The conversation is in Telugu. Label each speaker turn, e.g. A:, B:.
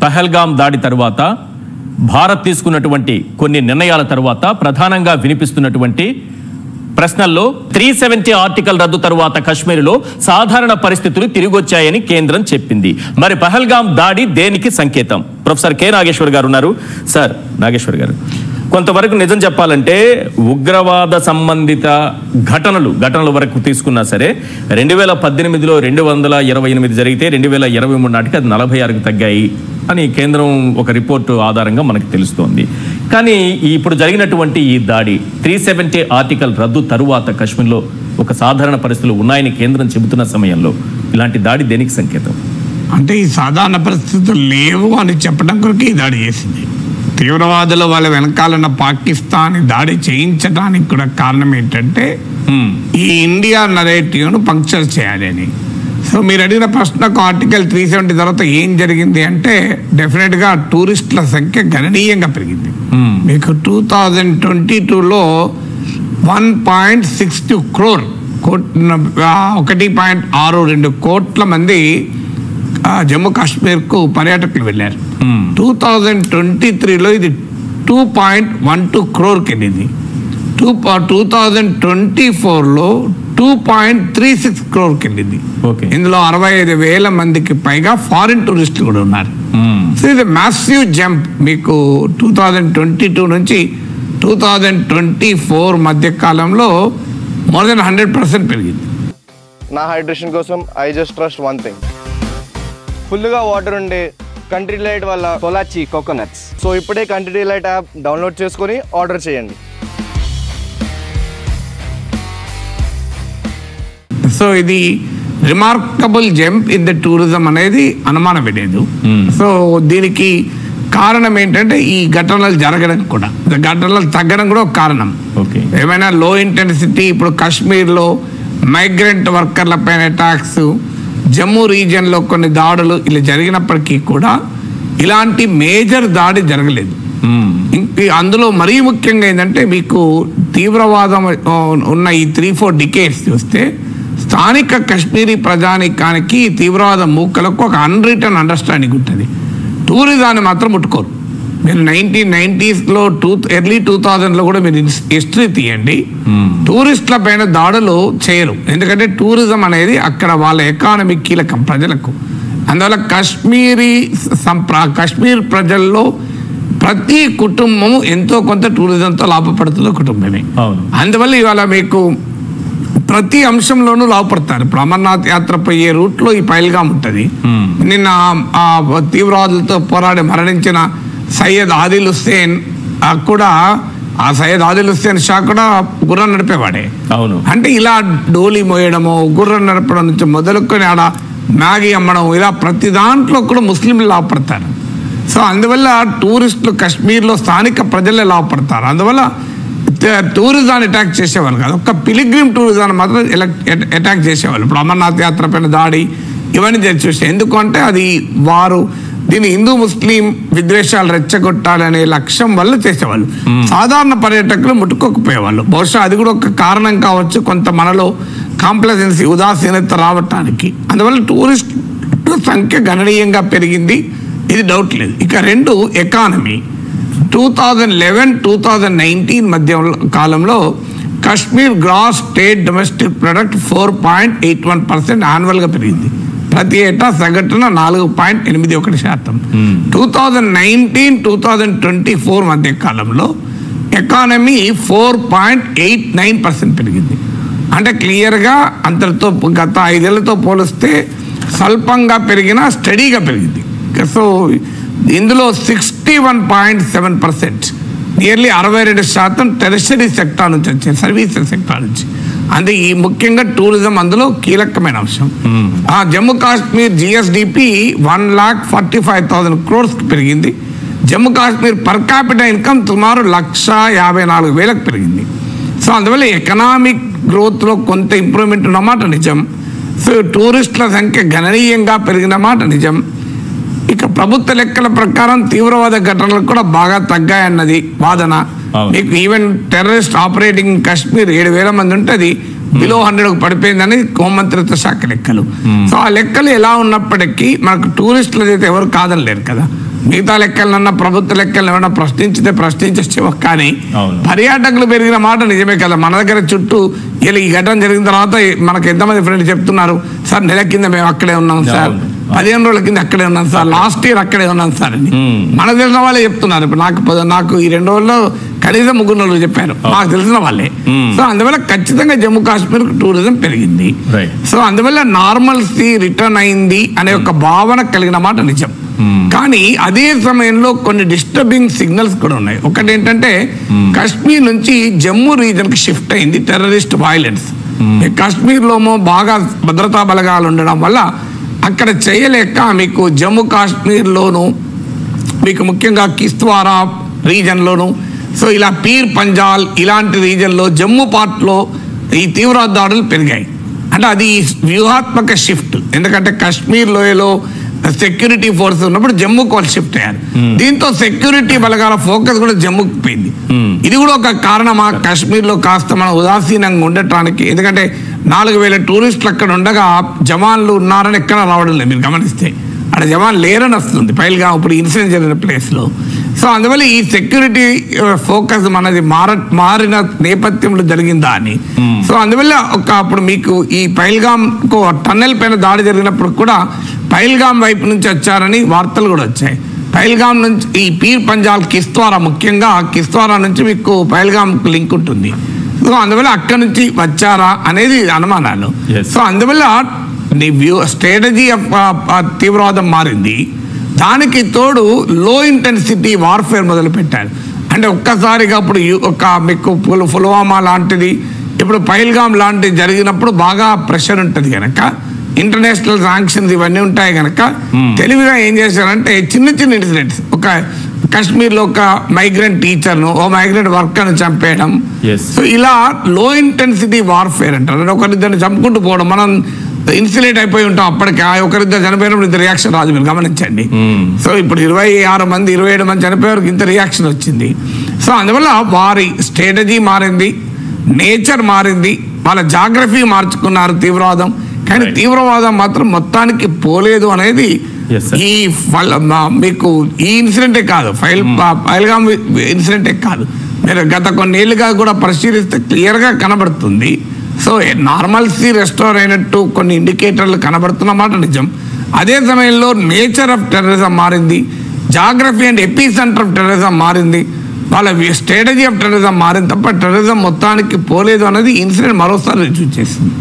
A: పహల్గామ్ దాడి తర్వాత భారత్ తీసుకున్నటువంటి కొన్ని నిర్ణయాల తర్వాత ప్రధానంగా వినిపిస్తున్నటువంటి ప్రశ్నల్లో 370 ఆర్టికల్ రద్దు తర్వాత కశ్మీర్లో సాధారణ పరిస్థితులు తిరిగొచ్చాయని కేంద్రం చెప్పింది. మరి పహల్గామ్ దాడి దేనికి సంకేతం? ప్రొఫెసర్ కె నాగేశ్వర్ గారు ఉన్నారు. సార్ నాగేశ్వర్ గారు, కొంతవరకు నిజం చెప్పాలంటే ఉగ్రవాద సంబంధిత ఘటనల వరకు తీసుకున్నా సరే 2018లో 228 జరిగితే 2023 నాటికి అది 46కి తగ్గాయి అని కేంద్రం ఒక రిపోర్టు ఆధారంగా మనకు తెలుస్తోంది. కానీ ఇప్పుడు జరిగినటువంటి ఈ దాడి 370 ఆర్టికల్ రద్దు తరువాత కశ్మీర్లో ఒక సాధారణ పరిస్థితులు ఉన్నాయని కేంద్రం చెబుతున్న సమయంలో ఇలాంటి దాడి దేనికి సంకేతం?
B: అంటే ఈ సాధారణ పరిస్థితులు లేవు అని చెప్పడం కొరకు ఈ దాడి చేసింది. తీవ్రవాదులు వాళ్ళ వెనకాలన్న పాకిస్తాన్ దాడి చేయించడానికి కూడా కారణం ఏంటంటే ఈ ఇండియా నరేటివ్ను పంక్చర్ చేయాలి అని. సో మీరు అడిగిన ప్రశ్నకు ఆర్టికల్ 370 తర్వాత ఏం జరిగింది అంటే డెఫినెట్గా టూరిస్టుల సంఖ్య గణనీయంగా పెరిగింది. మీకు 2022లో 1.62 crore 1.62 కోట్ల మంది జమ్మూ కాశ్మీర్కు పర్యాటకులు వెళ్ళారు. 2023లో ఇది 2.12 crore వెళ్ళింది. 2024లో 2.36 crore వెళ్ళింది. ఇందులో 65,000 మందికి పైగా ఫారిన్ టూరిస్టులు కూడా ఉన్నారు. సో ఇది మ్యాసివ్ జంప్. మీకు 2022 నుంచి 2024 మధ్య కాలంలో మోర్ దెన్ 100% పెరిగింది.
C: నా హైడ్రేషన్ కోసం I just trust one thing, ఫుల్గా వాటర్ ఉండే కంట్రీ డిలైట్ వల్ల పొలాచి కోకోనట్స్. సో ఇప్పుడే కంట్రీ డిలైట్ యాప్ డౌన్లోడ్ చేసుకొని ఆర్డర్ చేయండి.
B: సో ఇది remarkable jump in the tourism అనేది అనుమానం లేదు. సో దీనికి కారణం ఏంటంటే ఈ ఘటనలు జరగడం కూడా, ఘటనలు తగ్గడం కూడా ఒక కారణం. ఏమైనా లో ఇంటెన్సిటీ ఇప్పుడు కాశ్మీర్లో మైగ్రెంట్ వర్కర్ల పైన అటాక్స్, జమ్మూ రీజియన్లో కొన్ని దాడులు ఇలా జరిగినప్పటికీ కూడా ఇలాంటి మేజర్ దాడి జరగలేదు. అందులో మరీ ముఖ్యంగా ఏంటంటే మీకు తీవ్రవాదం ఉన్న ఈ 3-4 డికేడ్స్ చూస్తే స్థానిక కాశ్మీరీ ప్రజానికానికి తీవ్రవాద మూకలకు ఒక అన్రిటర్న్ అండర్స్టాండింగ్ ఉంటుంది. టూరిజాన్ని మాత్రం ముట్టుకోరు. మీరు 1990sలో ఎర్లీ 2000లో కూడా మీరు హిస్టరీ తీయండి, టూరిస్టుల పైన దాడులు చేయరు. ఎందుకంటే టూరిజం అనేది అక్కడ వాళ్ళ ఎకానమీ కీలకం ప్రజలకు. అందువల్ల కాశ్మీర్ ప్రజల్లో ప్రతి కుటుంబం ఎంతో కొంత టూరిజంతో లాభపడుతున్న కుటుంబమే. అందువల్ల ఇవాళ మీకు ప్రతి అంశంలోనూ లాభపడతారు. ఇప్పుడు అమర్నాథ్ యాత్ర పోయే రూట్లో ఈ పహల్గామ్ ఉంటుంది. నిన్న తీవ్రవాదులతో పోరాడి మరణించిన సయ్యద్ ఆదిల్ హుస్సేన్ కూడా, ఆ సయ్యద్ ఆదిల్ హుస్సేన్ షా కూడా గుర్రం నడిపేవాడే. అవును. అంటే ఇలా డోలీ మోయడము, గుర్రం నడపడం నుంచి మొదలుకొని ఆడ మ్యాగీ అమ్మడం, ఇలా ప్రతి దాంట్లో కూడా ముస్లింలు లాభపడతారు. సో అందువల్ల టూరిస్టులు కాశ్మీర్లో స్థానిక ప్రజలే లాభపడతారు. అందువల్ల టూరిజాన్ని అటాక్ చేసేవాళ్ళు కాదు, ఒక్క పిలిగ్రిమ్ టూరిజాన్ని మాత్రం అటాక్ చేసేవాళ్ళు. ఇప్పుడు అమర్నాథ్ యాత్ర పైన దాడి ఇవన్నీ చూస్తే ఎందుకంటే అది వారు దీన్ని హిందూ ముస్లిం విద్వేషాలు రెచ్చగొట్టాలనే లక్ష్యం వల్ల చేసేవాళ్ళు. సాధారణ పర్యాటకులు ముట్టుకోకపోయేవాళ్ళు. బహుశా అది కూడా ఒక కారణం కావచ్చు, కొంత మనలో కాంప్లజెన్సీ ఉదాసీనత రావటానికి. అందువల్ల టూరిస్టుల సంఖ్య గణనీయంగా పెరిగింది, ఇది డౌట్ లేదు. ఇక రెండు, ఎకానమీ. 2011-2019 మధ్య కాలంలో Kashmir gross state domestic product 4.81% యాన్యువల్గా పెరిగింది. ప్రతి ఏటా సగటున 4.81%. 2019-2024 మధ్య కాలంలో ఎకానమీ 4.89% పెరిగింది. అంటే క్లియర్గా అంతటితో గత 5 ఏళ్లతో పోలిస్తే స్వల్పంగా పెరిగినా స్టడీగా పెరిగింది. సో ఇందులో 61.7%, నియర్లీ 62% టెరిషరీ సెక్టార్ నుంచి వచ్చింది, సర్వీసెస్ సెక్టార్ నుంచి. అంటే ఈ ముఖ్యంగా టూరిజం అందులో కీలకమైన అంశం. జమ్మూ కాశ్మీర్ జిఎస్డిపి 1,45,000 crores పెరిగింది. Jammu Kashmir per capital income సుమారు 1,54,000 పెరిగింది. సో అందువల్ల ఎకనామిక్ గ్రోత్లో కొంత ఇంప్రూవ్మెంట్ ఉన్నమాట నిజం. సో టూరిస్టుల సంఖ్య గణనీయంగా పెరిగిన మాట నిజం. ఇక ప్రభుత్వ లెక్కల ప్రకారం తీవ్రవాద ఘటనలు కూడా బాగా తగ్గాయన్నది వాదన. మీకు ఈవెన్ టెర్రరిస్ట్ ఆపరేటింగ్ కాశ్మీర్ 7,000 మంది ఉంటే అది బిలో 100కు పడిపోయిందని హోంమంత్రిత్వ శాఖ లెక్కలు. సో ఆ లెక్కలు ఎలా ఉన్నప్పటికీ మనకు టూరిస్టులు అయితే ఎవరు కాదనలేరు కదా. మిగతా లెక్కలన్నా ప్రభుత్వ లెక్కలను ఏమన్నా ప్రశ్నించితే ప్రశ్నించచ్చు, కానీ పర్యాటకులు పెరిగిన మాట నిజమే కదా. మన దగ్గర చుట్టూ ఇలా ఈ ఘటన జరిగిన తర్వాత మనకు ఎంతమంది ఫ్రెండ్స్ చెప్తున్నారు, సార్ నెల కింద మేము అక్కడే ఉన్నాం సార్, 15 రోజుల కింద అక్కడే ఉన్నాం సార్, లాస్ట్ ఇయర్ అక్కడే ఉన్నాం సార్ అని మనకు తెలిసిన వాళ్ళే చెప్తున్నారు. ఇప్పుడు నాకు ఈ 2 రోజుల్లో కనీసం 3 రోజులు చెప్పారు నాకు తెలిసిన వాళ్ళే. సో అందువల్ల ఖచ్చితంగా జమ్మూ కాశ్మీర్ టూరిజం పెరిగింది. సో అందువల్ల నార్మల్సీ రిటర్న్ అయింది అనే ఒక భావన కలిగిన మాట నిజం. కానీ అదే సమయంలో కొన్ని డిస్టర్బింగ్ సిగ్నల్స్ కూడా ఉన్నాయి. ఒకటి ఏంటంటే కాశ్మీర్ నుంచి జమ్మూ రీజన్ కి షిఫ్ట్ అయింది టెర్రరిస్ట్ వైలెన్స్. కాశ్మీర్లోమో బాగా భద్రతా బలగాలు ఉండడం వల్ల అక్కడ చేయలేక మీకు జమ్మూ కాశ్మీర్లోను మీకు ముఖ్యంగా కిస్తవారా రీజన్లోను, సో ఇలా పీర్ పంజాల్ ఇలాంటి రీజన్లో జమ్మూ పార్ట్లో ఈ తీవ్రవాద దాడులు పెరిగాయి. అంటే అది వ్యూహాత్మక షిఫ్ట్. ఎందుకంటే కాశ్మీర్ లోయలో సెక్యూరిటీ ఫోర్స్ ఉన్నప్పుడు జమ్మూకి వాళ్ళు షిఫ్ట్ అయ్యారు. దీంతో సెక్యూరిటీ బలగాల ఫోకస్ కూడా జమ్మూకి పోయింది. ఇది కూడా ఒక కారణమా కాశ్మీర్లో కాస్త మనం ఉదాసీనంగా ఉండటానికి? ఎందుకంటే 4,000 టూరిస్టులు అక్కడ ఉండగా జవాన్లు ఉన్నారని ఎక్కడ రావడం లేదు. మీరు గమనిస్తే అక్కడ జవాన్ లేరని వస్తుంది పైగా ఇప్పుడు ఇన్సిడెంట్ జరిగిన ప్లేస్లో. సో అందువల్ల ఈ సెక్యూరిటీ ఫోకస్ మనది మారిన నేపథ్యంలో జరిగిందా అని. సో అందువల్ల అప్పుడు మీకు ఈ పహల్గామ్ టన్నెల్ పైన దాడి జరిగినప్పుడు కూడా పహల్గామ్ వైపు నుంచి వచ్చారని వార్తలు కూడా వచ్చాయి. పహల్గామ్ నుంచి ఈ పీర్ పంజాల్ కిస్తవారా, ముఖ్యంగా కిస్తవారా నుంచి మీకు పహల్గామ్ లింక్ ఉంటుంది. సో అందువల్ల అక్కడి నుంచి వచ్చారా అనేది అనుమానాలు. సో అందువల్ల స్ట్రాటజీ తీవ్రవాదం మారింది. దానికి తోడు లో ఇంటెన్సిటీ వార్ఫేర్ మొదలు పెట్టారు. అంటే ఒక్కసారిగా ఇప్పుడు మీకు పుల్వామా లాంటిది, ఇప్పుడు పహల్గామ్ లాంటిది జరిగినప్పుడు బాగా ప్రెషర్ ఉంటుంది కనుక, ఇంటర్నేషనల్ శాంక్షన్స్ ఇవన్నీ ఉంటాయి కనుక తెలివిగా ఏం చేశారంటే చిన్న చిన్న ఇన్సిడెంట్స్, ఒక కాశ్మీర్లో ఒక మైగ్రెంట్ టీచర్ను, ఓ మైగ్రెంట్ వర్కర్ను చంపేయడం, సో ఇలా లో ఇంటెన్సిటీ వార్ఫేర్ అంటారు. అంటే ఒకరిద్దరిని చంపుకుంటూ పోవడం. మనం ఇన్సులేట్ అయిపోయి ఉంటాం అప్పటికి, ఒకరిద్దరు చనిపోయినప్పుడు ఇంత రియాక్షన్ రాదు. మీరు గమనించండి. సో ఇప్పుడు 26 మంది 27 మంది చనిపోయేవారికి ఇంత రియాక్షన్ వచ్చింది. సో అందువల్ల వారి స్ట్రాటజీ మారింది, నేచర్ మారింది, వాళ్ళ జాగ్రఫీ మార్చుకున్నారు తీవ్రవాదం. కానీ తీవ్రవాదం మాత్రం మొత్తానికి పోలేదు అనేది ఈ మీకు ఈ ఇన్సిడెంటే కాదు, పహల్గామ్ ఇన్సిడెంటే కాదు, మీరు గత కొన్నేళ్లుగా కూడా పరిశీలిస్తే క్లియర్గా కనబడుతుంది. సో నార్మల్సీ రెస్టోర్ అయినట్టు కొన్ని ఇండికేటర్లు కనబడుతున్నమాట నిజం. అదే సమయంలో నేచర్ ఆఫ్ టెర్రరిజం మారింది, geography and ఎపీ centre of terrorism మారింది, వాళ్ళ స్ట్రాటజీ ఆఫ్ టెర్రరిజం మారింది తప్ప టెర్రరిజం మొత్తానికి పోలేదు అనేది ఇన్సిడెంట్ మరోసారి రుజువు చేసింది.